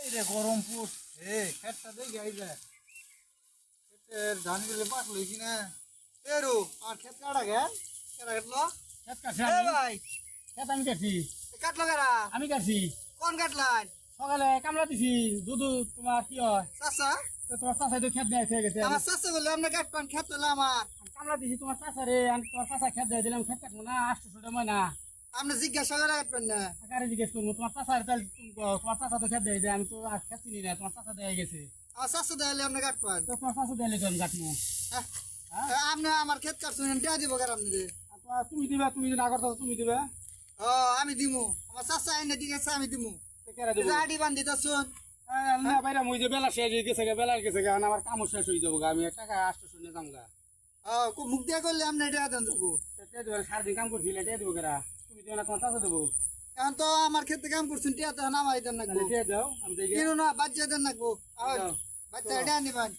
এই রে গরম পড়ছে খেতটা দেখি এই যে খেতের ধান গুলো পাক লইছি না এরু আর খেত কাটা গে কেরা কাটলো খেত কাটছি এ ভাই খেত আমি কাটছি কাটলো কেরা আমি কাটছি কোন কাটলান সকালে কামলা দিছি দুধু তোমার কি হয় চাচা তো তোমার চাষাই তো খেত দেয় থেকে গেছে আমার চাচা বলে আপনি কাটপান খেত হলো আমার কামলা দিছি তোমার চাষা রে আমি তোমার চাষা খেত দেয় দিলাম খেত কাটবো না 800 টাকা না আপনি জিজ্ঞাসা করে কাটবেন না আকারে জিজ্ঞেস করবো তোমার চাষার তাহলে তোমার চাষা তো খেত দেয় আমি তো আর খেত চিনি না তোমার চাষা দেয় গেছে আমার চাচা দিলে আপনি কাটপান তো তোমার চাষা দিলে তো আমি কাটবো আপনি আমার খেত কাটছেন টিয়া দিব কেন আপনি তুমি দিবা তুমি যদি না করতো তুমি দিবা ও আমি দিমু আমার চাচা এনে দিয়েছে আমি দিমু কেরা দেবো আডি বান্ধি দিতেছুন না বাইরে মুই যে বেলা শেষ হয়ে গেছে বেলা গেছে আমার কামও শেষ হয়ে যাবো আমি টাকা 800 নিয়ে যাম গা মুখ দিয়ে করলে আপনি টিয়া দেন দেবো সারাদিন কাম করছি এটা দেবো কেরা তুমি দেবো না তোমার চাষা দেবো এখন তো আমার ক্ষেত্রে কাম করছেন টিয়া তো নামাই দেন নাকবো দিয়ে দাও আমি কিনো না বাচ্চা দেন নাকবো দাও। বাচ্চা এটা নিবেন